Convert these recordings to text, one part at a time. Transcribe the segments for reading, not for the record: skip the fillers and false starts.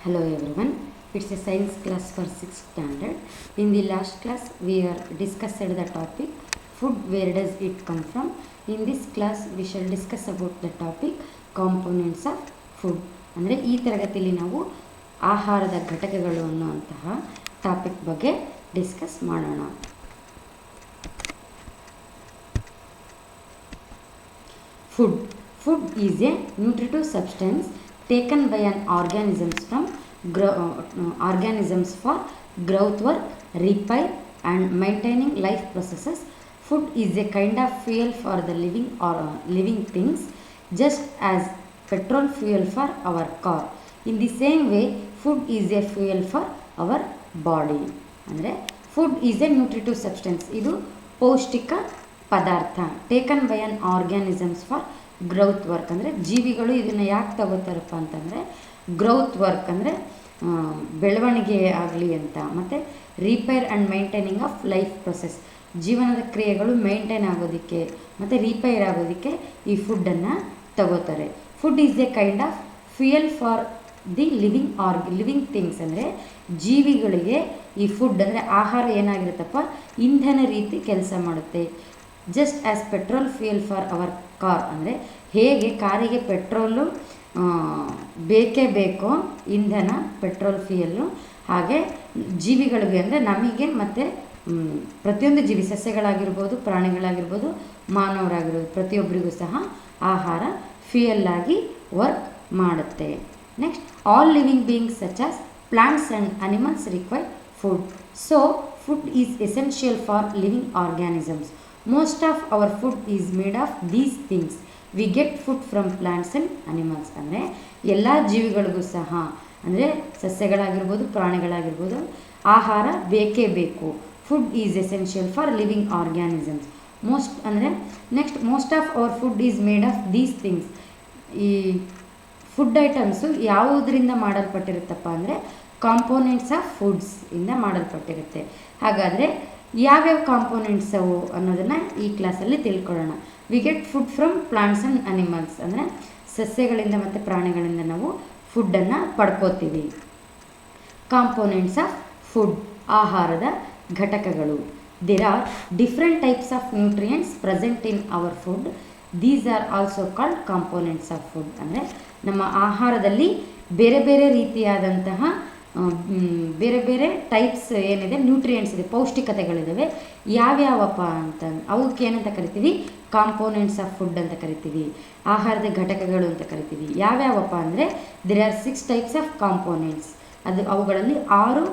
Hello everyone, it's a science class for 6th standard. In the last class we are discussed the topic food, where does it come from. In this class we shall discuss about the topic components of food. ಅಂದರೆ ಈ ತರಗತಿಯಲ್ಲಿ ನಾವು ಆಹಾರದ ಘಟಕಗಳು ಅನ್ನುವಂತಹ topic ಬಗ್ಗೆ discuss ಮಾಡೋಣ. Food is a nutritive substance taken by an organisms for growth work, repair and maintaining life processes. Food is a kind of fuel for the living things, just as petrol fuel for our car. In the same way, food is a fuel for our body. ಅಂದರೆ food is a nutritive substance, ಇದು ಪೌಷ್ಟಿಕ ಪದಾರ್ಥ, taken by an organisms for growth work. ಅಂದರೆ ಜೀವಿಗಳು ಇದನ್ನು ಯಾಕೆ ತಗೋತಾರಪ್ಪ ಅಂತಂದರೆ growth work ಅಂದರೆ ಬೆಳವಣಿಗೆ ಆಗಲಿ ಅಂತ, ಮತ್ತು repair and maintaining of life process, ಜೀವನದ ಕ್ರಿಯೆಗಳು ಮೈಂಟೈನ್ ಆಗೋದಕ್ಕೆ ಮತ್ತು ರಿಪೇರ್ ಆಗೋದಕ್ಕೆ ಈ ಫುಡ್ಡನ್ನು ತಗೋತಾರೆ. Food is A kind of fuel for the living things. ಅಂದರೆ ಜೀವಿಗಳಿಗೆ ಈ ಫುಡ್ ಅಂದರೆ ಆಹಾರ ಏನಾಗಿರುತ್ತಪ್ಪ, ಇಂಧನ ರೀತಿ ಕೆಲಸ ಮಾಡುತ್ತೆ. Just as petrol fuel for our car, ಅಂದರೆ ಹೇಗೆ ಕಾರಿಗೆ ಪೆಟ್ರೋಲು ಬೇಕೇ ಬೇಕೋ ಇಂಧನ ಪೆಟ್ರೋಲ್ ಫ್ಯೂಯಲ್ಲು, ಹಾಗೆ ಜೀವಿಗಳಿಗೆ ಅಂದರೆ ನಮಗೆ ಮತ್ತು ಪ್ರತಿಯೊಂದು ಜೀವಿ, ಸಸ್ಯಗಳಾಗಿರ್ಬೋದು, ಪ್ರಾಣಿಗಳಾಗಿರ್ಬೋದು, ಮಾನವರಾಗಿರ್ಬೋದು, ಪ್ರತಿಯೊಬ್ಬರಿಗೂ ಸಹ ಆಹಾರ ಫ್ಯೂಯಲ್ ಆಗಿ ವರ್ಕ್ ಮಾಡುತ್ತೆ. Next, all living beings such as plants and animals require food. So food is essential for living organisms. Most of our food is made of these things. We get food from plants and animals. ಅಂದರೆ ಎಲ್ಲ ಜೀವಿಗಳಿಗೂ ಸಹ, ಅಂದರೆ ಸಸ್ಯಗಳಾಗಿರ್ಬೋದು, ಪ್ರಾಣಿಗಳಾಗಿರ್ಬೋದು, ಆಹಾರ ಬೇಕೇ ಬೇಕು. Food is essential for living organisms. Most of our food is made of these things. ಈ food items ಯಾವುದರಿಂದ ಮಾಡಲ್ಪಟ್ಟಿರುತ್ತಪ್ಪ ಅಂದರೆ ಕಾಂಪೋನೆಂಟ್ಸ್ ಆಫ್ ಫುಡ್ಸ್ ಇಂದ ಮಾಡಲ್ಪಟ್ಟಿರುತ್ತೆ. ಹಾಗಾದರೆ ಯಾವ್ಯಾವ ಕಾಂಪೋನೆಂಟ್ಸ್ ಅವು ಅನ್ನೋದನ್ನು ಈ ಕ್ಲಾಸಲ್ಲಿ ತಿಳ್ಕೊಳ್ಳೋಣ. We get food from plants and animals, ಅಂದರೆ ಸಸ್ಯಗಳಿಂದ ಮತ್ತು ಪ್ರಾಣಿಗಳಿಂದ ನಾವು ಫುಡ್ಡನ್ನು ಪಡ್ಕೋತೀವಿ. ಕಾಂಪೋನೆಂಟ್ಸ್ ಆಫ್ ಫುಡ್, ಆಹಾರದ ಘಟಕಗಳು. There are different types of nutrients present in our food. These are also called components of food. ಅಂದರೆ ನಮ್ಮ ಆಹಾರದಲ್ಲಿ ಬೇರೆ ಬೇರೆ ರೀತಿಯಾದಂತಹ ಬೇರೆ ಬೇರೆ ಟೈಪ್ಸ್ ಏನಿದೆ, ನ್ಯೂಟ್ರಿಯೆಂಟ್ಸ್ ಇದೆ, ಪೌಷ್ಟಿಕತೆಗಳಿದ್ದಾವೆ. ಯಾವ್ಯಾವಪ್ಪ ಅಂತ ಅವಕ್ಕೆ ಏನಂತ ಕರಿತೀವಿ, ಕಾಂಪೋನೆಂಟ್ಸ್ ಆಫ್ ಫುಡ್ ಅಂತ ಕರಿತೀವಿ, ಆಹಾರದ ಘಟಕಗಳು ಅಂತ ಕರಿತೀವಿ. ಯಾವ್ಯಾವಪ್ಪ ಅಂದರೆ there are 6 types of components. ಅವುಗಳಲ್ಲಿ 6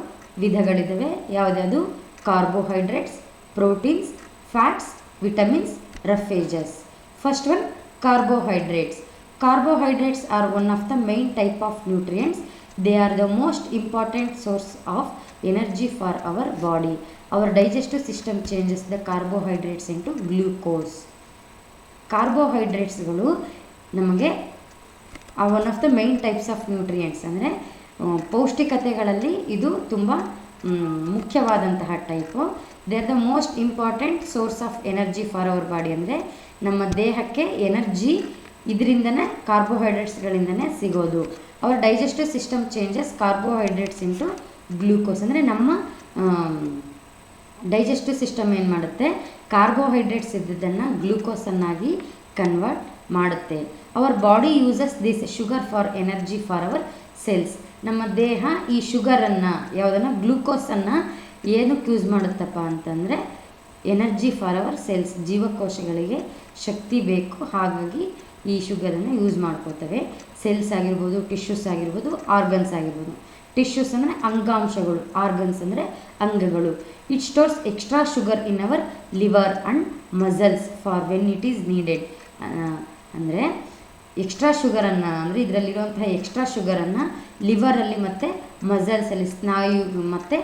ವಿಧಗಳಿದ್ದಾವೆ. ಯಾವುದ್ಯಾವುದು? Carbohydrates, proteins, fats, vitamins, roughages. First one, carbohydrates. Carbohydrates are one of the main type of nutrients. They are the most important source of energy for our body. Our digestive system changes the carbohydrates into glucose. ಕಾರ್ಬೋಹೈಡ್ರೇಟ್ಸ್ಗಳು ನಮಗೆ one of the main types of nutrients, ಅಂದರೆ ಪೌಷ್ಟಿಕತೆಗಳಲ್ಲಿ ಇದು ತುಂಬ ಮುಖ್ಯವಾದಂತಹ type. They are the most important source of energy for our body. ಅಂದರೆ ನಮ್ಮ ದೇಹಕ್ಕೆ ಎನರ್ಜಿ ಇದರಿಂದನೇ, ಕಾರ್ಬೋಹೈಡ್ರೇಟ್ಸ್ಗಳಿಂದನೇ ಸಿಗೋದು. Our digestive system changes carbohydrates into glucose. ಅಂದರೆ ನಮ್ಮ ಡೈಜೆಸ್ಟಿವ್ ಸಿಸ್ಟಮ್ ಏನು ಮಾಡುತ್ತೆ, ಕಾರ್ಬೋಹೈಡ್ರೇಟ್ಸ್ ಇದ್ದದ್ದನ್ನು ಗ್ಲೂಕೋಸನ್ನಾಗಿ ಕನ್ವರ್ಟ್ ಮಾಡುತ್ತೆ. Our body uses this sugar for energy for our cells. ನಮ್ಮ ದೇಹ ಈ ಶುಗರನ್ನು, ಯಾವುದನ್ನು, ಗ್ಲೂಕೋಸನ್ನು ಏನಕ್ಕೆ ಯೂಸ್ ಮಾಡುತ್ತಪ್ಪ ಅಂತಂದರೆ ಎನರ್ಜಿ ಫಾರ್ ಅವರ್ ಸೆಲ್ಸ್, ಜೀವಕೋಶಗಳಿಗೆ ಶಕ್ತಿ ಬೇಕು, ಹಾಗಾಗಿ ಈ ಶುಗರನ್ನು ಯೂಸ್ ಮಾಡ್ಕೋತವೆ. ಸೆಲ್ಸ್ ಆಗಿರ್ಬೋದು, ಟಿಶ್ಯೂಸ್ ಆಗಿರ್ಬೋದು, ಆರ್ಗನ್ಸ್ ಆಗಿರ್ಬೋದು. ಟಿಶ್ಯೂಸ್ ಅಂದರೆ ಅಂಗಾಂಶಗಳು, ಆರ್ಗನ್ಸ್ ಅಂದರೆ ಅಂಗಗಳು. It stores extra sugar in our liver and muscles for when it is needed. ಅಂದರೆ ಎಕ್ಸ್ಟ್ರಾ ಶುಗರನ್ನು ಅಂದರೆ ಇದರಲ್ಲಿರುವಂತಹ ಎಕ್ಸ್ಟ್ರಾ ಶುಗರನ್ನು ಲಿವರಲ್ಲಿ ಮತ್ತು ಮಸಲ್ಸಲ್ಲಿ, ಸ್ನಾಯು ಮತ್ತು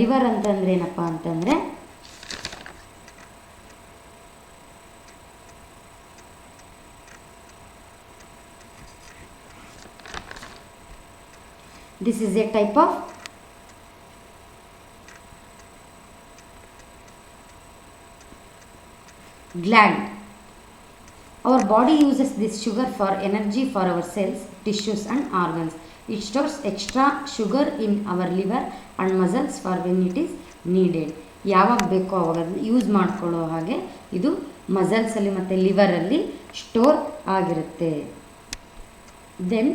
ಲಿವರ್ ಅಂತಂದರೆ ಏನಪ್ಪ ಅಂತಂದರೆ this is a type of gland. Our body uses this sugar for energy for our cells, tissues and organs. It stores extra sugar in our liver and muscles for when it is needed. ಯಾವಾಗ ಬೇಕೋ ಆವಾಗ use ಮಾಡ್ಕೊಳ್ಳೋ ಹಾಗೆ ಇದು ಮಸಲ್ಸಲ್ಲಿ ಮತ್ತು ಲಿವರಲ್ಲಿ store ಆಗಿರುತ್ತೆ. Then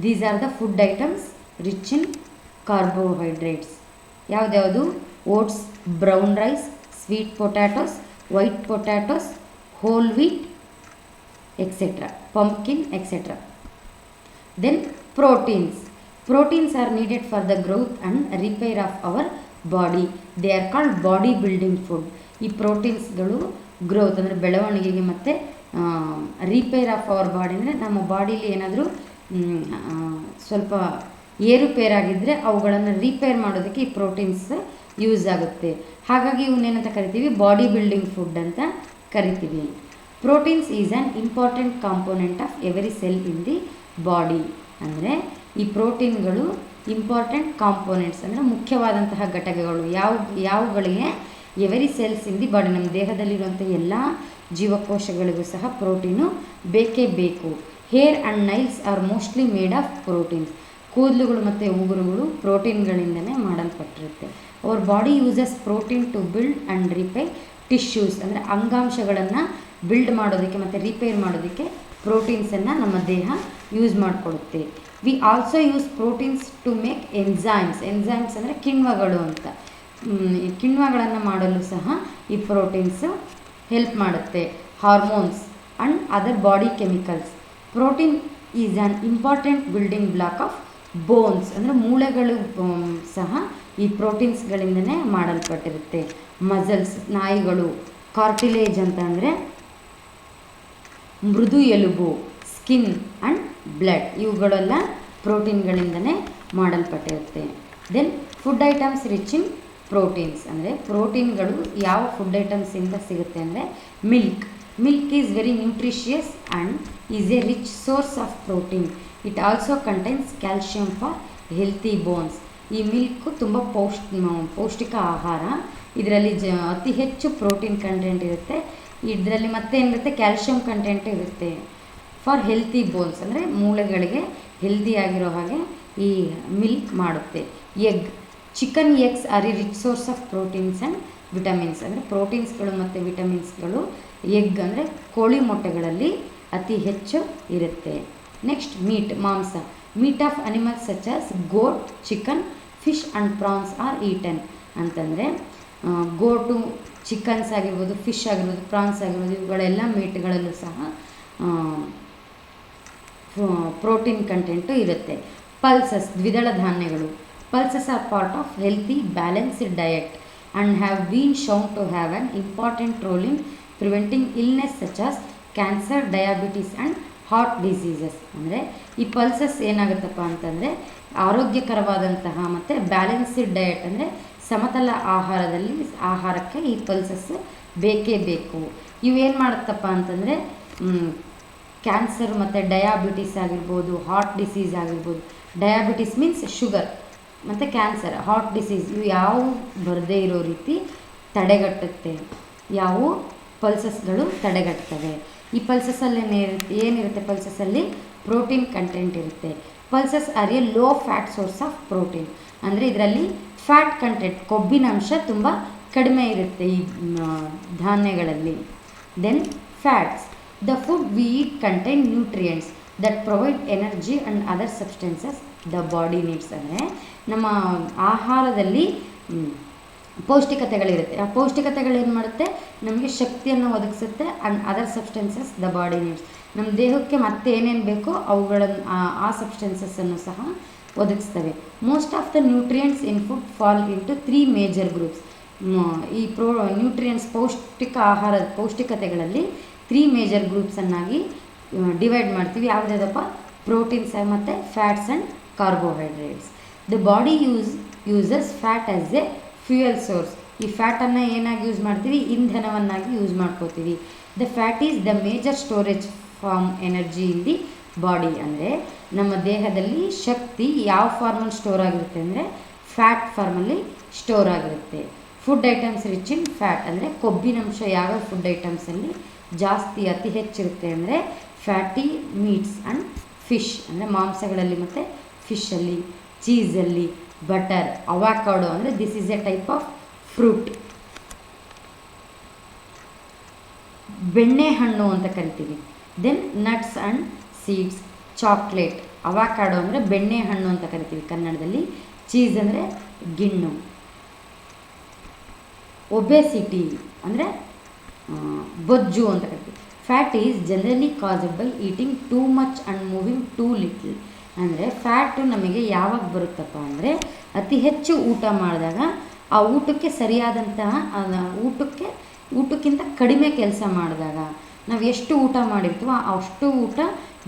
these are the food items rich in carbohydrates. ಯಾವುದ್ಯಾವುದು? Oats, brown rice, sweet potatoes, white potatoes, whole wheat, etcetera, pumpkin, etcetera. Then proteins. Proteins are needed for the growth and repair of our body. They are called body building food. ಈ ಪ್ರೋಟೀನ್ಸ್ಗಳು growth ಅಂದರೆ ಬೆಳವಣಿಗೆಗೆ ಮತ್ತು repair of our body ಅಂದರೆ ನಮ್ಮ ಬಾಡೀಲಿ ಏನಾದರೂ ಸ್ವಲ್ಪ ಏರುಪೇರಾಗಿದ್ದರೆ ಅವುಗಳನ್ನು ರಿಪೇರ್ ಮಾಡೋದಕ್ಕೆ ಈ ಪ್ರೋಟೀನ್ಸ್ ಯೂಸ್ ಆಗುತ್ತೆ. ಹಾಗಾಗಿ ಇವನ್ನೇನಂತ ಕರಿತೀವಿ? ಬಾಡಿ ಬಿಲ್ಡಿಂಗ್ ಫುಡ್ ಅಂತ ಕರಿತೀವಿ. Proteins is an important component of every cell in the body. ಅಂದರೆ ಈ ಪ್ರೋಟೀನ್ಗಳು ಇಂಪಾರ್ಟೆಂಟ್ ಕಾಂಪೋನೆಂಟ್ಸ್ ಅಂದರೆ ಮುಖ್ಯವಾದಂತಹ ಘಟಕಗಳು. ಯಾವುಗಳಿಗೆ? Every cells in the body. ನಮ್ಮ ದೇಹದಲ್ಲಿರುವಂಥ ಎಲ್ಲ ಜೀವಕೋಶಗಳಿಗೂ ಸಹ ಪ್ರೋಟೀನು ಬೇಕೇ ಬೇಕು. Hair and nails are mostly made of proteins. ಕೂದಲುಗಳು ಮತ್ತು ಉಗುರುಗಳು ಪ್ರೋಟೀನ್ಗಳಿಂದಲೇ ಮಾಡಲ್ಪಟ್ಟಿರುತ್ತೆ. Our body uses protein to build and repair tissues. ಅಂದರೆ ಅಂಗಾಂಶಗಳನ್ನು ಬಿಲ್ಡ್ ಮಾಡೋದಕ್ಕೆ ಮತ್ತು ರಿಪೇರ್ ಮಾಡೋದಕ್ಕೆ ಪ್ರೋಟೀನ್ಸನ್ನು ನಮ್ಮ ದೇಹ ಯೂಸ್ ಮಾಡಿಕೊಡುತ್ತೆ. We also use proteins to make enzymes. Enzymes ಅಂದರೆ ಕಿಣ್ವಗಳು ಅಂತ. ಕಿಣ್ವಗಳನ್ನು ಮಾಡಲು ಸಹ ಈ ಪ್ರೋಟೀನ್ಸ್ ಹೆಲ್ಪ್ ಮಾಡುತ್ತೆ. Hormones and other body chemicals. Protein is an important building block of bones. ಅಂದರೆ ಮೂಳೆಗಳು ಸಹ ಈ ಪ್ರೋಟೀನ್ಸ್ಗಳಿಂದನೇ ಮಾಡಲ್ಪಟ್ಟಿರುತ್ತೆ. ಮಸಲ್ಸ್, ಸ್ನಾಯುಗಳು, ಕಾರ್ಟಿಲೇಜ್ ಅಂತ ಅಂದರೆ ಮೃದು ಎಲುಬು, ಸ್ಕಿನ್ ಆ್ಯಂಡ್ ಬ್ಲಡ್, ಇವುಗಳೆಲ್ಲ ಪ್ರೋಟೀನ್ಗಳಿಂದನೇ ಮಾಡಲ್ಪಟ್ಟಿರುತ್ತೆ. Then food items rich in proteins. ಅಂದರೆ ಪ್ರೋಟೀನ್ಗಳು ಯಾವ ಫುಡ್ ಐಟಮ್ಸಿಂದ ಸಿಗುತ್ತೆ ಅಂದರೆ milk. Milk is very nutritious and is a rich source of protein. It also contains calcium for healthy bones. ಈ ಮಿಲ್ಕು ತುಂಬ ಪೌಷ್ಟಿಕ ಆಹಾರ. ಇದರಲ್ಲಿ ಅತಿ ಹೆಚ್ಚು ಪ್ರೋಟೀನ್ ಕಂಟೆಂಟ್ ಇರುತ್ತೆ. ಇದರಲ್ಲಿ ಮತ್ತೇನಿರುತ್ತೆ? ಕ್ಯಾಲ್ಶಿಯಂ ಕಂಟೆಂಟ್ ಇರುತ್ತೆ. ಫಾರ್ ಹೆಲ್ತಿ ಬೋನ್ಸ್ ಅಂದರೆ ಮೂಳೆಗಳಿಗೆ ಹೆಲ್ದಿಯಾಗಿರೋ ಹಾಗೆ ಈ ಮಿಲ್ಕ್ ಮಾಡುತ್ತೆ. Egg. Chicken eggs are a rich source of proteins and vitamins. ಅಂದರೆ ಪ್ರೋಟೀನ್ಸ್ಗಳು ಮತ್ತು ವಿಟಮಿನ್ಸ್ಗಳು ಎಗ್ ಅಂದರೆ ಕೋಳಿ ಮೊಟ್ಟೆಗಳಲ್ಲಿ ಅತಿ ಹೆಚ್ಚು ಇರುತ್ತೆ. ನೆಕ್ಸ್ಟ್ ಮೀಟ್, ಮಾಂಸ. Meat of animals such as goat, chicken, fish and prawns are eaten. ಅಂತಂದರೆ ಗೋಟು, ಚಿಕನ್ಸ್ ಆಗಿರ್ಬೋದು, ಫಿಶ್ ಆಗಿರ್ಬೋದು, ಪ್ರಾನ್ಸ್ ಆಗಿರ್ಬೋದು, ಇವುಗಳೆಲ್ಲ ಮೀಟ್ಗಳಲ್ಲೂ ಸಹ ಪ್ರೋಟೀನ್ ಕಂಟೆಂಟು ಇರುತ್ತೆ. ಪಲ್ಸಸ್, ದ್ವಿದಳ ಧಾನ್ಯಗಳು. Pulses are part of healthy balanced diet and have been shown to have an important role in preventing illness such as cancer, diabetes and heart diseases. ಅಂದರೆ ಈ pulses ಏನಾಗುತ್ತಪ್ಪ ಅಂತಂದರೆ ಆರೋಗ್ಯಕರವಾದಂತಹ ಮತ್ತು ಬ್ಯಾಲೆನ್ಸ್ಡ್ ಡಯಟ್ ಅಂದರೆ ಸಮತಲ ಆಹಾರಕ್ಕೆ ಈ ಪಲ್ಸಸ್ ಬೇಕೇ ಬೇಕು. ಇವೇನು ಮಾಡುತ್ತಪ್ಪ ಅಂತಂದರೆ ಕ್ಯಾನ್ಸರ್ ಮತ್ತು ಡಯಾಬಿಟಿಸ್ ಆಗಿರ್ಬೋದು, ಹಾರ್ಟ್ ಡಿಸೀಸ್ ಆಗಿರ್ಬೋದು. ಡಯಾಬಿಟಿಸ್ ಮೀನ್ಸ್ ಶುಗರ್, ಮತ್ತು ಕ್ಯಾನ್ಸರ್, ಹಾರ್ಟ್ ಡಿಸೀಸ್ ಇವು ಯಾವ ಬರದೇ ಇರೋ ರೀತಿ ತಡೆಗಟ್ಟುತ್ತೆ. ಯಾವ ಪಲ್ಸಸ್ಗಳು ತಡೆಗಟ್ತವೆ. ಈ ಪಲ್ಸಸ್ಸಲ್ಲಿ ಏನಿರುತ್ತೆ? ಪಲ್ಸಸ್ಸಲ್ಲಿ ಪ್ರೋಟೀನ್ ಕಂಟೆಂಟ್ ಇರುತ್ತೆ. Pulses are a low fat source of protein. ಅಂದರೆ ಇದರಲ್ಲಿ ಫ್ಯಾಟ್ ಕಂಟೆಂಟ್, ಕೊಬ್ಬಿನಾಂಶ ತುಂಬ ಕಡಿಮೆ ಇರುತ್ತೆ ಈ ಧಾನ್ಯಗಳಲ್ಲಿ. Then fats. The food we eat contain nutrients that provide energy and other substances the body needs. ಅಂದರೆ ನಮ್ಮ ಆಹಾರದಲ್ಲಿ ಪೌಷ್ಟಿಕತೆಗಳಿರುತ್ತೆ. ಆ ಪೌಷ್ಟಿಕತೆಗಳು ಏನು ಮಾಡುತ್ತೆ? ನಮಗೆ ಶಕ್ತಿಯನ್ನು ಒದಗಿಸುತ್ತೆ. And other substances the body needs. ನಮ್ಮ ದೇಹಕ್ಕೆ ಮತ್ತೆ ಏನೇನು ಬೇಕೋ ಅವುಗಳನ್ನು ಆ ಸಬ್ಸ್ಟೆನ್ಸಸ್ಸನ್ನು ಸಹ ಒದಗಿಸ್ತವೆ. Most of the nutrients in food fall into 3 major groups. ಈ ನ್ಯೂಟ್ರಿಯೆಂಟ್ಸ್ ಪೌಷ್ಟಿಕತೆಗಳಲ್ಲಿ 3 ಮೇಜರ್ ಗ್ರೂಪ್ಸನ್ನಾಗಿ ಡಿವೈಡ್ ಮಾಡ್ತೀವಿ. ಯಾವುದ್ಯಾವುದಪ್ಪ? ಪ್ರೋಟೀನ್ಸ್ ಮತ್ತು fats and carbohydrates. The body uses fat as a fuel source. ಈ ಫ್ಯಾಟನ್ನು ಏನಾಗಿ ಯೂಸ್ ಮಾಡ್ತೀವಿ? ಇಂಧನವನ್ನಾಗಿ ಯೂಸ್ ಮಾಡ್ಕೋತೀವಿ. The fat is the major storage form energy in the body. ಅಂದರೆ ನಮ್ಮ ದೇಹದಲ್ಲಿ ಶಕ್ತಿ ಯಾವ ಫಾರ್ಮಲ್ಲಿ ಸ್ಟೋರ್ ಆಗಿರುತ್ತೆ ಅಂದರೆ ಫ್ಯಾಟ್ ಫಾರ್ಮಲ್ಲಿ ಸ್ಟೋರ್ ಆಗಿರುತ್ತೆ. ಫುಡ್ ಐಟಮ್ಸ್ ರಿಚ್ ಇನ್ ಫ್ಯಾಟ್ ಅಂದರೆ ಕೊಬ್ಬಿನಂಶ ಯಾವ ಫುಡ್ ಐಟಮ್ಸಲ್ಲಿ ಜಾಸ್ತಿ ಅತಿ ಹೆಚ್ಚಿರುತ್ತೆ ಅಂದರೆ ಫ್ಯಾಟಿ ಮೀಟ್ಸ್ ಆ್ಯಂಡ್ ಫಿಶ್ ಅಂದರೆ ಮಾಂಸಗಳಲ್ಲಿ ಮತ್ತು ಫಿಶಲ್ಲಿ, ಚೀಸಲ್ಲಿ, ಬಟರ್, ಅವಾಕಾಡೋ ಅಂದರೆ this is a type of fruit. ಬೆಣ್ಣೆಹಣ್ಣು ಅಂತ ಕರಿತೀವಿ. Then nuts and seeds, chocolate, avocado ಅಂದರೆ ಬೆಣ್ಣೆಹಣ್ಣು ಅಂತ ಕರಿತೀವಿ ಕನ್ನಡದಲ್ಲಿ. ಚೀಸ್ ಅಂದರೆ ಗಿಣ್ಣು. ಒಬೆಸಿಟಿ ಅಂದರೆ ಬೊಜ್ಜು ಅಂತ ಕರಿತೀವಿ. Fat is generally caused by eating too much and moving two little. ಅಂದರೆ ಫ್ಯಾಟು ನಮಗೆ ಯಾವಾಗ ಬರುತ್ತಪ್ಪ ಅಂದರೆ ಅತಿ ಹೆಚ್ಚು ಊಟ ಮಾಡಿದಾಗ, ಆ ಊಟಕ್ಕೆ ಸರಿಯಾದಂತಹ ಊಟಕ್ಕಿಂತ ಕಡಿಮೆ ಕೆಲಸ ಮಾಡಿದಾಗ, ನಾವು ಎಷ್ಟು ಊಟ ಮಾಡಿರ್ತೀವೋ ಅಷ್ಟು ಊಟ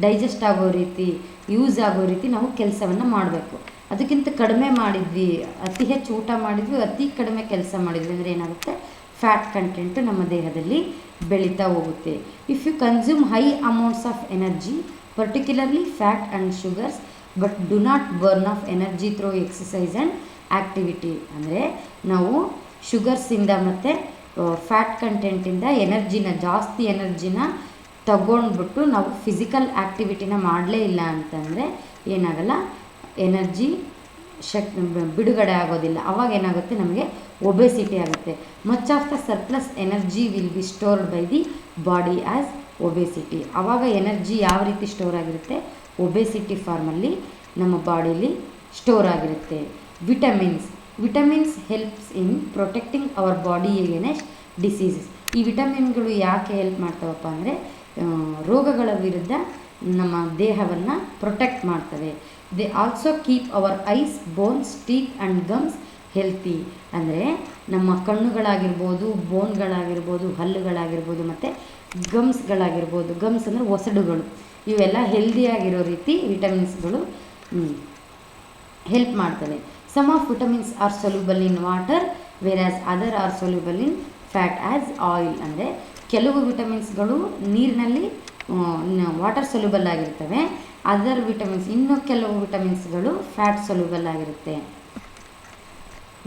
ಡೈಜೆಸ್ಟ್ ಆಗೋ ರೀತಿ, ಯೂಸ್ ಆಗೋ ರೀತಿ ನಾವು ಕೆಲಸವನ್ನು ಮಾಡಬೇಕು. ಅದಕ್ಕಿಂತ ಕಡಿಮೆ ಮಾಡಿದ್ವಿ, ಅತಿ ಹೆಚ್ಚು ಊಟ ಮಾಡಿದ್ವಿ, ಅತಿ ಕಡಿಮೆ ಕೆಲಸ ಮಾಡಿದ್ವಿ ಅಂದರೆ ಏನಾಗುತ್ತೆ? ಫ್ಯಾಟ್ ಕಂಟೆಂಟು ನಮ್ಮ ದೇಹದಲ್ಲಿ ಬೆಳೀತಾ ಹೋಗುತ್ತೆ. If you consume high amounts of energy, particularly fat and sugars, but do not burn off energy through exercise and activity. ಅಂದರೆ ನಾವು ಶುಗರ್ಸಿಂದ ಮತ್ತು ಫ್ಯಾಟ್ ಕಂಟೆಂಟಿಂದ ಜಾಸ್ತಿ ಎನರ್ಜಿನ ತಗೊಂಡ್ಬಿಟ್ಟು ನಾವು ಫಿಸಿಕಲ್ ಆ್ಯಕ್ಟಿವಿಟಿನ ಮಾಡಲೇ ಇಲ್ಲ ಅಂತಂದರೆ ಏನಾಗಲ್ಲ? ಎನರ್ಜಿ ಬಿಡುಗಡೆ ಆಗೋದಿಲ್ಲ. ಅವಾಗ ಏನಾಗುತ್ತೆ? ನಮಗೆ ಒಬೆಸಿಟಿ ಆಗುತ್ತೆ. Much of the surplus energy will be stored by the body as obesity. ಆವಾಗ ಎನರ್ಜಿ ಯಾವ ರೀತಿ ಸ್ಟೋರ್ ಆಗಿರುತ್ತೆ? ಒಬೆಸಿಟಿ ಫಾರ್ಮಲ್ಲಿ ನಮ್ಮ ಬಾಡಿಲಿ ಸ್ಟೋರ್ ಆಗಿರುತ್ತೆ. Vitamins helps in protecting our body against diseases. ಈ ವಿಟಮಿನ್ಗಳು ಯಾಕೆ ಹೆಲ್ಪ್ ಮಾಡ್ತಾವಪ್ಪ ಅಂದರೆ ರೋಗಗಳ ವಿರುದ್ಧ ನಮ್ಮ ದೇಹವನ್ನು ಪ್ರೊಟೆಕ್ಟ್ ಮಾಡ್ತವೆ. They also keep our eyes, bones, teeth and ಗಮ್ಸ್ healthy. ಅಂದರೆ ನಮ್ಮ ಕಣ್ಣುಗಳಾಗಿರ್ಬೋದು, ಬೋನ್ಗಳಾಗಿರ್ಬೋದು, ಹಲ್ಲುಗಳಾಗಿರ್ಬೋದು ಮತ್ತು ಗಮ್ಸ್ಗಳಾಗಿರ್ಬೋದು. ಗಮ್ಸ್ ಅಂದರೆ ಒಸಡುಗಳು. ಇವೆಲ್ಲ ಹೆಲ್ದಿಯಾಗಿರೋ ರೀತಿ ವಿಟಮಿನ್ಸ್ಗಳು ಹೆಲ್ಪ್ ಮಾಡ್ತವೆ. Some of vitamins are soluble in water, whereas other are soluble in fat as oil. ಅಂದರೆ ಕೆಲವು ವಿಟಮಿನ್ಸ್ಗಳು ನೀರಿನಲ್ಲಿ ವಾಟರ್ ಸೊಲ್ಯೂಬಲ್ ಆಗಿರ್ತವೆ. ಅದರ್ ವಿಟಮಿನ್ಸ್, ಇನ್ನೂ ಕೆಲವು ವಿಟಮಿನ್ಸ್ಗಳು ಫ್ಯಾಟ್ ಸೊಲ್ಯೂಬಲ್ ಆಗಿರುತ್ತೆ.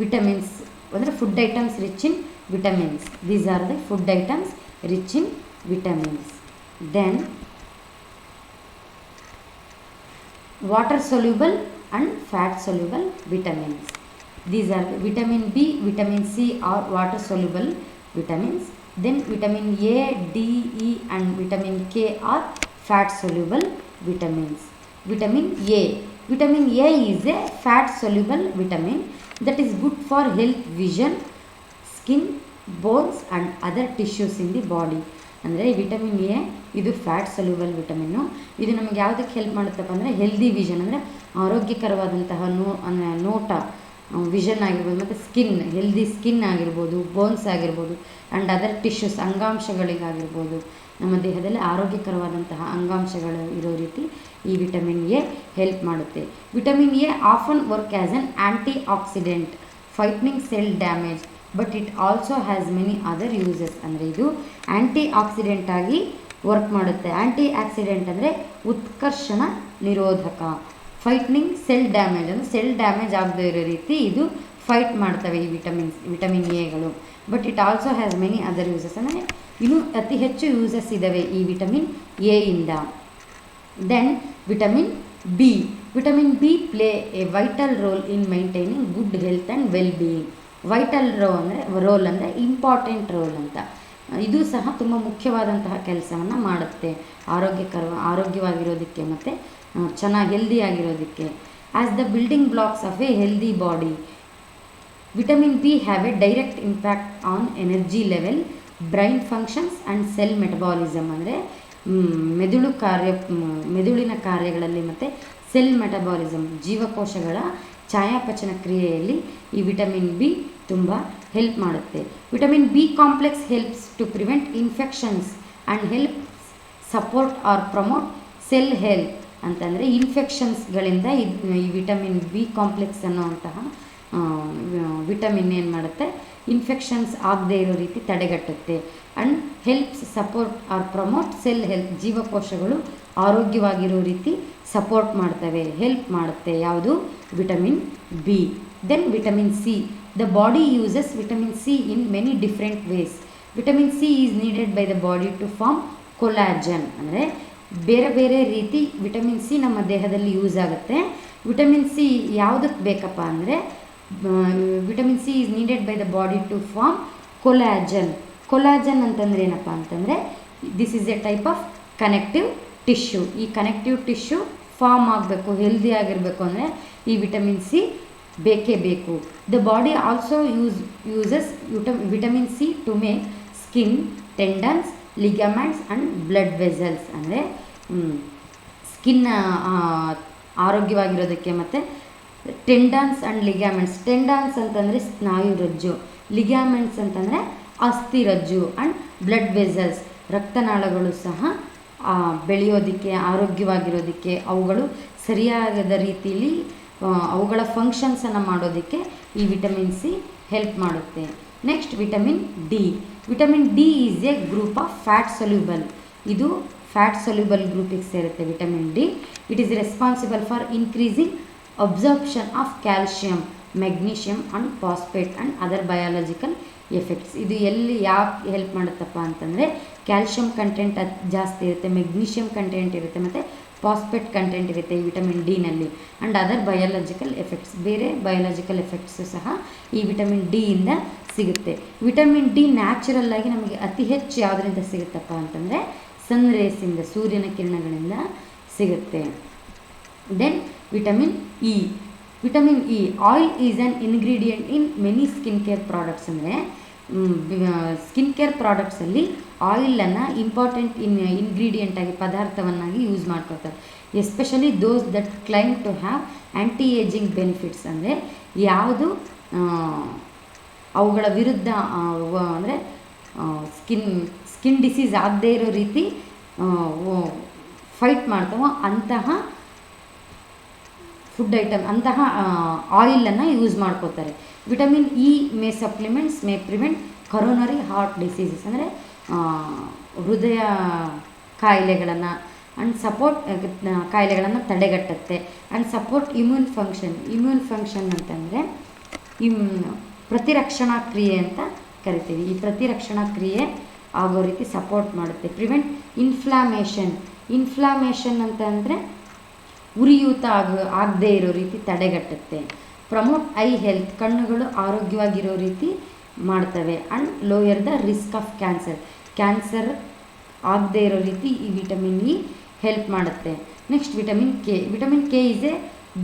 ವಿಟಮಿನ್ಸ್ ಅಂದರೆ food items rich in vitamins. These are the food items rich in vitamins. Then water soluble and fat soluble vitamins. These are vitamin B, vitamin C are water soluble vitamins. Then vitamin A, D, E and vitamin K are fat soluble vitamins. Vitamin A is a fat soluble vitamin that is good for health, vision, skin, bones and other tissues in the body. ಅಂದರೆ vitamin A ಇದು fat soluble vitamin. ಇದು ನಮಗೆ ಯಾವುದಕ್ಕೆ help ಮಾಡುತ್ತಪ್ಪ ಅಂದರೆ healthy vision, ಅಂದರೆ ಆರೋಗ್ಯಕರವಾದಂತಹ ನೋಟ, vision ಆಗಿರ್ಬೋದು, ಮತ್ತು ಸ್ಕಿನ್, ಹೆಲ್ದಿ ಸ್ಕಿನ್ ಆಗಿರ್ಬೋದು, ಬೋನ್ಸ್ ಆಗಿರ್ಬೋದು ಆ್ಯಂಡ್ ಅದರ್ ಟಿಶ್ಯೂಸ್, ಅಂಗಾಂಶಗಳಿಗಾಗಿರ್ಬೋದು. ನಮ್ಮ ದೇಹದಲ್ಲಿ ಆರೋಗ್ಯಕರವಾದಂತಹ ಅಂಗಾಂಶಗಳು ಇರೋ ರೀತಿ ಈ ವಿಟಮಿನ್ ಎ ಹೆಲ್ಪ್ ಮಾಡುತ್ತೆ. Vitamin A often work as an anti oxidant fighting cell damage, but it also has many other uses. ಅಂದರೆ ಇದು ಆ್ಯಂಟಿ ಆಕ್ಸಿಡೆಂಟ್ ಆಗಿ ವರ್ಕ್ ಮಾಡುತ್ತೆ. ಆ್ಯಂಟಿ ಆಕ್ಸಿಡೆಂಟ್ ಅಂದರೆ ಉತ್ಕರ್ಷಣ ನಿರೋಧಕ. ಫೈಟ್ನಿಂಗ್ ಸೆಲ್ ಡ್ಯಾಮೇಜ್ ಅಂದರೆ ಸೆಲ್ ಡ್ಯಾಮೇಜ್ ಆಗದೇ ಇರೋ ರೀತಿ ಇದು ಫೈಟ್ ಮಾಡ್ತವೆ ಈ ವಿಟಮಿನ್ ಎಗಳು. But it also has many other uses, ಅಂದರೆ ಇನ್ನೂ ಅತಿ ಹೆಚ್ಚು ಯೂಸಸ್ ಇದ್ದಾವೆ ಈ ವಿಟಮಿನ್ ಎ ಇಂದ. Then vitamin B play a vital role in maintaining good health and well being. Vital role ಅಂದರೆ ಇಂಪಾರ್ಟೆಂಟ್ ರೋಲ್ ಅಂತ. ಇದು ಸಹ ತುಂಬ ಮುಖ್ಯವಾದಂತಹ ಕೆಲಸವನ್ನು ಮಾಡುತ್ತೆ ಆರೋಗ್ಯವಾಗಿರೋದಕ್ಕೆ ಮತ್ತು ಚೆನ್ನಾಗಿ ಹೆಲ್ದಿಯಾಗಿರೋದಕ್ಕೆ. As the building blocks of a healthy body, vitamin B have a direct impact on energy level, brain functions and cell metabolism. ಅಂದರೆ ಮೆದುಳಿನ ಕಾರ್ಯಗಳಲ್ಲಿ ಮತ್ತು ಸೆಲ್ ಮೆಟಬಾಲಿಸಮ್, ಜೀವಕೋಶಗಳ ಚಯಾಪಚಯ ಕ್ರಿಯೆಯಲ್ಲಿ ಈ ವಿಟಮಿನ್ ಬಿ ತುಂಬ ಹೆಲ್ಪ್ ಮಾಡುತ್ತೆ. Vitamin B complex helps to prevent infections and help support or promote cell health. ಅಂತಂದರೆ ಇನ್ಫೆಕ್ಷನ್ಸ್ಗಳಿಂದ ಈ ವಿಟಮಿನ್ ಬಿ ಕಾಂಪ್ಲೆಕ್ಸ್ ಅನ್ನುವಂತಹ ವಿಟಮಿನ್ ಏನು ಮಾಡುತ್ತೆ, ಇನ್ಫೆಕ್ಷನ್ಸ್ ಆಗದೇ ಇರೋ ರೀತಿ ತಡೆಗಟ್ಟುತ್ತೆ. And helps support or promote cell health, ಜೀವಕೋಶಗಳು ಆರೋಗ್ಯವಾಗಿರೋ ರೀತಿ ಸಪೋರ್ಟ್ ಮಾಡ್ತವೆ, ಹೆಲ್ಪ್ ಮಾಡುತ್ತೆ. ಯಾವುದು? Vitamin B. Then vitamin C. The body uses vitamin C in many different ways. Vitamin C is needed by the body to form collagen. ಅಂದರೆ ಬೇರೆ ಬೇರೆ ರೀತಿ ವಿಟಮಿನ್ ಸಿ ನಮ್ಮ ದೇಹದಲ್ಲಿ ಯೂಸ್ ಆಗುತ್ತೆ. ವಿಟಮಿನ್ ಸಿ ಯಾವುದಕ್ಕೆ ಬೇಕಪ್ಪ ಅಂದರೆ, vitamin C is needed by the body to form collagen. Collagen ಅಂತಂದರೆ ಏನಪ್ಪ ಅಂತಂದರೆ, this is a type of connective tissue. ಈ ಕನೆಕ್ಟಿವ್ ಟಿಶ್ಯೂ ಫಾರ್ಮ್ ಆಗಬೇಕು, ಹೆಲ್ದಿ ಆಗಿರಬೇಕು ಅಂದರೆ ಈ ವಿಟಮಿನ್ ಸಿ ಬೇಕೇ ಬೇಕು. The body also uses vitamin C to make skin, tendons, ligaments and blood vessels. ಅಂದರೆ ಸ್ಕಿನ್ ಆರೋಗ್ಯವಾಗಿರೋದಕ್ಕೆ, ಮತ್ತು ಟೆಂಡನ್ಸ್ ಆ್ಯಂಡ್ ಲಿಗ್ಯಾಮೆಂಟ್ಸ್. ಟೆಂಡನ್ಸ್ ಅಂತಂದರೆ ಸ್ನಾಯುರಜ್ಜು, ಲಿಗ್ಯಾಮೆಂಟ್ಸ್ ಅಂತಂದರೆ ಅಸ್ಥಿರಜ್ಜು, ಆ್ಯಂಡ್ ಬ್ಲಡ್ ವೆಸಲ್ಸ್ ರಕ್ತನಾಳಗಳು ಸಹ ಬೆಳೆಯೋದಕ್ಕೆ, ಆರೋಗ್ಯವಾಗಿರೋದಕ್ಕೆ, ಅವುಗಳು ಸರಿಯಾದ ರೀತಿಯಲ್ಲಿ ಅವುಗಳ ಫಂಕ್ಷನ್ಸನ್ನು ಮಾಡೋದಕ್ಕೆ ಈ ವಿಟಮಿನ್ ಸಿ ಹೆಲ್ಪ್ ಮಾಡುತ್ತೆ. Next vitamin D. Vitamin D is a group of fat soluble. ಇದು ಫ್ಯಾಟ್ ಸೊಲ್ಯೂಬಲ್ ಗ್ರೂಪಿಗೆ ಸೇರುತ್ತೆ vitamin D. It is responsible for increasing absorption of calcium, magnesium and phosphate and other biological effects. ಇದು ಎಲ್ಲಿ ಯಾಕೆ help ಮಾಡುತ್ತಪ್ಪ ಅಂತಂದರೆ, calcium content ಜಾಸ್ತಿ ಇರುತ್ತೆ, magnesium content ಇರುತ್ತೆ, ಮತ್ತು ಫಾಸ್ಫೇಟ್ ಕಂಟೆಂಟ್ ಇರುತ್ತೆ ಈ ವಿಟಮಿನ್ ಡಿನಲ್ಲಿ. ಆ್ಯಂಡ್ ಅದರ್ ಬಯಾಲಜಿಕಲ್ ಎಫೆಕ್ಟ್ಸ್, ಬೇರೆ ಬಯಾಲಜಿಕಲ್ ಎಫೆಕ್ಟ್ಸು ಸಹ ಈ ವಿಟಮಿನ್ ಡಿಯಿಂದ ಸಿಗುತ್ತೆ. ವಿಟಮಿನ್ ಡಿ ನ್ಯಾಚುರಲ್ ಆಗಿ ನಮಗೆ ಅತಿ ಹೆಚ್ಚು ಯಾವುದರಿಂದ ಸಿಗುತ್ತಪ್ಪ ಅಂತಂದರೆ, ಸನ್ ರೇಸಿಂದ, ಸೂರ್ಯನ ಕಿರಣಗಳಿಂದ ಸಿಗುತ್ತೆ. Then vitamin E. Vitamin E. Oil is an ingredient in many skin care products. ಅಂದರೆ ಸ್ಕಿನ್ ಕೇರ್ ಪ್ರಾಡಕ್ಟ್ಸಲ್ಲಿ ಆಯಿಲನ್ನು ಇಂಪಾರ್ಟೆಂಟ್ ಇಂಗ್ರೀಡಿಯೆಂಟಾಗಿ, ಪದಾರ್ಥವನ್ನಾಗಿ ಯೂಸ್ ಮಾಡ್ಕೊಳ್ತಾರೆ. Especially those that claim to have anti ageing benefits. ಅಂದರೆ ಯಾವುದು ಅವುಗಳ ವಿರುದ್ಧ ಅಂದರೆ ಸ್ಕಿನ್ ಡಿಸೀಸ್ ಆಗದೇ ಇರೋ ರೀತಿ ಫೈಟ್ ಮಾಡ್ತಾವೋ ಅಂತಹ ಫುಡ್ ಐಟಮ್, ಅಂತಹ ಆಯಿಲನ್ನು ಯೂಸ್ ಮಾಡ್ಕೋತಾರೆ. Vitamin E may supplements may prevent coronary heart diseases. ಅಂದರೆ ಹೃದಯ ಕಾಯಿಲೆಗಳನ್ನು ಆ್ಯಂಡ್ ಸಪೋರ್ಟ್ ಕಾಯಿಲೆಗಳನ್ನು ತಡೆಗಟ್ಟುತ್ತೆ. And support immune function. Immune function ಅಂತಂದರೆ ಪ್ರತಿರಕ್ಷಣಾ ಕ್ರಿಯೆ ಅಂತ ಕರಿತೀವಿ. ಈ ಪ್ರತಿರಕ್ಷಣಾ ಕ್ರಿಯೆ ಆಗೋ ರೀತಿ ಸಪೋರ್ಟ್ ಮಾಡುತ್ತೆ. Prevent inflammation. ಇನ್ಫ್ಲಾಮೇಷನ್ ಅಂತಂದರೆ ಉರಿಯೂತ ಆಗದೇ ಇರೋ ರೀತಿ ತಡೆಗಟ್ಟುತ್ತೆ. Promote I health. ಕಣ್ಣುಗಳು ಆರೋಗ್ಯವಾಗಿರೋ ರೀತಿ ಮಾಡ್ತವೆ. And lower the risk of cancer. Cancer ಆಗದೇ ಇರೋ ರೀತಿ ಈ ವಿಟಮಿನ್ ಇ ಹೆಲ್ಪ್ ಮಾಡುತ್ತೆ. Next vitamin K. Vitamin K is a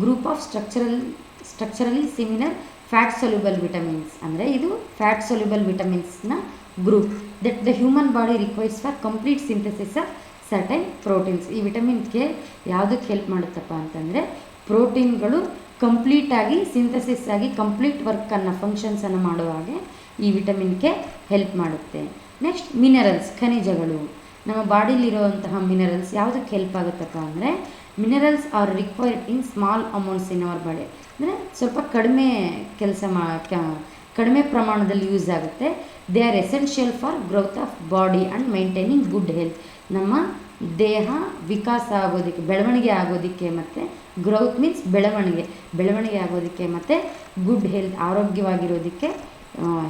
group of structurally similar fat soluble vitamins. ಅಂದರೆ ಇದು ಫ್ಯಾಟ್ ಸೊಲ್ಯೂಬಲ್ ವಿಟಮಿನ್ಸ್ನ group that the human body requires for complete synthesis of certain proteins. ಈ vitamin K ಯಾವುದಕ್ಕೆ help ಮಾಡುತ್ತಪ್ಪ ಅಂತಂದರೆ, ಪ್ರೋಟೀನ್ಗಳು ಕಂಪ್ಲೀಟಾಗಿ synthesis ಆಗಿ ಕಂಪ್ಲೀಟ್ ವರ್ಕನ್ನು, ಫಂಕ್ಷನ್ಸನ್ನು ಮಾಡೋ ಹಾಗೆ ಈ ವಿಟಮಿನ್ ಕೆ ಹೆಲ್ಪ್ ಮಾಡುತ್ತೆ. ನೆಕ್ಸ್ಟ್ ಮಿನರಲ್ಸ್, ಖನಿಜಗಳು. ನಮ್ಮ ಬಾಡಿಲಿರುವಂತಹ ಮಿನರಲ್ಸ್ ಯಾವುದಕ್ಕೆ ಹೆಲ್ಪ್ ಆಗುತ್ತಪ್ಪ ಅಂದರೆ, minerals R required in small amounts in our body. ಅಂದರೆ ಸ್ವಲ್ಪ ಕಡಿಮೆ ಪ್ರಮಾಣದಲ್ಲಿ ಯೂಸ್ ಆಗುತ್ತೆ. They are essential for growth of body and maintaining good health. ನಮ್ಮ ದೇಹ ವಿಕಾಸ ಆಗೋದಕ್ಕೆ, ಬೆಳವಣಿಗೆ ಆಗೋದಕ್ಕೆ, ಮತ್ತು ಗ್ರೋತ್ ಮೀನ್ಸ್ ಬೆಳವಣಿಗೆ ಆಗೋದಕ್ಕೆ, ಮತ್ತು ಗುಡ್ ಹೆಲ್ತ್, ಆರೋಗ್ಯವಾಗಿರೋದಕ್ಕೆ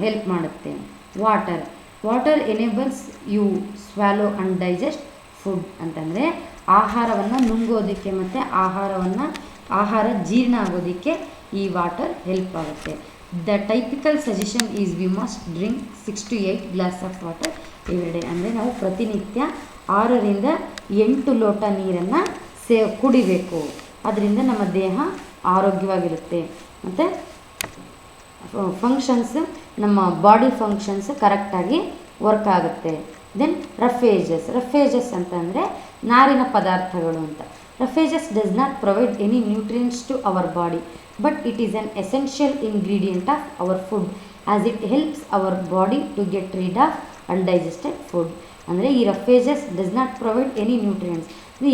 ಹೆಲ್ಪ್ ಮಾಡುತ್ತೆ. Water enables you swallow and digest food. ಅಂತಂದರೆ ಆಹಾರವನ್ನು ನುಂಗೋದಕ್ಕೆ ಮತ್ತು ಆಹಾರ ಜೀರ್ಣ ಆಗೋದಕ್ಕೆ ಈ ವಾಟರ್ ಹೆಲ್ಪ್ ಆಗುತ್ತೆ. The typical suggestion is we must drink 6 to 8 glass of water every day. ಅಂದರೆ ನಾವು ಪ್ರತಿನಿತ್ಯ 6 ರಿಂದ 8 ಲೋಟ ನೀರನ್ನು ಕುಡಿಬೇಕು. ಅದರಿಂದ ನಮ್ಮ ದೇಹ ಆರೋಗ್ಯವಾಗಿರುತ್ತೆ ಮತ್ತು ಫಂಕ್ಷನ್ಸ್, ನಮ್ಮ ಬಾಡಿ ಫಂಕ್ಷನ್ಸ್ ಕರೆಕ್ಟಾಗಿ ವರ್ಕ್ ಆಗುತ್ತೆ. ದೆನ್ ರಫೇಜಸ್ ಅಂತಂದರೆ ನಾರಿನ ಪದಾರ್ಥಗಳು ಅಂತ. Roughages does not provide any nutrients to our body, but it is an essential ingredient of our food as it helps our body to get rid of undigested food. ಅಂದರೆ ಈ roughages does not provide any nutrients, ಇದು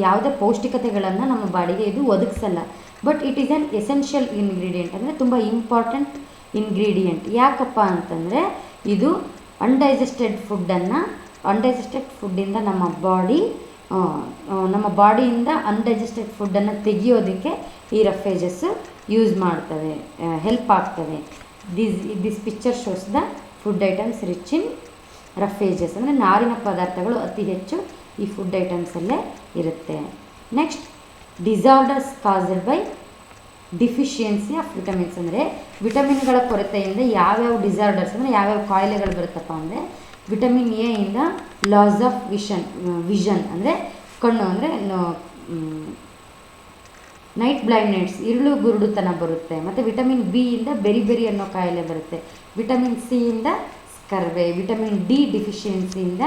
ಯಾವುದೇ ಪೌಷ್ಟಿಕತೆಗಳನ್ನು ನಮ್ಮ ಬಾಡಿಗೆ ಇದು ಒದಗಿಸಲ್ಲ. But it is an essential ingredient, ಅಂದರೆ ತುಂಬ ಇಂಪಾರ್ಟೆಂಟ್ ಇಂಗ್ರೀಡಿಯೆಂಟ್. ಯಾಕಪ್ಪ ಅಂತಂದರೆ ಇದು ಅನ್ಡೈಜೆಸ್ಟೆಡ್ ಫುಡ್ಡಿಂದ ನಮ್ಮ ಬಾಡಿಯಿಂದ ಅನ್ಡೈಜೆಸ್ಟೆಡ್ ಫುಡ್ಡನ್ನು ತೆಗಿಯೋದಕ್ಕೆ ಈ ರಫೇಜಸ್ಸು ಯೂಸ್ ಮಾಡ್ತವೆ, ಹೆಲ್ಪ್ ಆಗ್ತವೆ. This picture shows the food items rich in roughages, ಅಂದರೆ ನಾರಿನ ಪದಾರ್ಥಗಳು ಅತಿ ಹೆಚ್ಚು ಈ ಫುಡ್ ಐಟಮ್ಸಲ್ಲೇ ಇರುತ್ತೆ. Next, disorders caused by deficiency of vitamins, ಅಂದರೆ ವಿಟಮಿನ್ಗಳ ಕೊರತೆಯಿಂದ ಯಾವ್ಯಾವ ಡಿಸಾರ್ಡರ್ಸ್ ಅಂದರೆ ಯಾವ್ಯಾವ ಕಾಯಿಲೆಗಳು ಬರುತ್ತಪ್ಪ ಅಂದರೆ, ವಿಟಮಿನ್ ಎ ಇಂದ ಲಾಸ್ ಆಫ್ ವಿಷನ್ ಅಂದರೆ ಕಣ್ಣು, ಅಂದರೆ ನೈಟ್ ಬ್ಲೈಂಡ್ನೆಸ್ ಇರುಳು ಗುರುಡುತನ ಬರುತ್ತೆ. ಮತ್ತು ವಿಟಮಿನ್ ಬಿ ಇಂದ ಬೆರಿ ಅನ್ನೋ ಕಾಯಿಲೆ ಬರುತ್ತೆ. ವಿಟಮಿನ್ ಸಿ ಇಂದ ಸ್ಕರ್ವೆ, ವಿಟಮಿನ್ ಡಿ ಡಿಫಿಷಿಯನ್ಸಿಯಿಂದ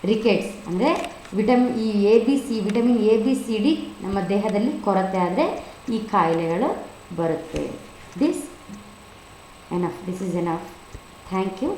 ರಿಕೆಟ್ಸ್, ಅಂದರೆ vitamin A B C D ನಮ್ಮ ದೇಹದಲ್ಲಿ ಕೊರತೆ ಆದರೆ ಈ ಕಾಯಿಲೆಗಳು ಬರುತ್ತೆ. This is enough. Thank you.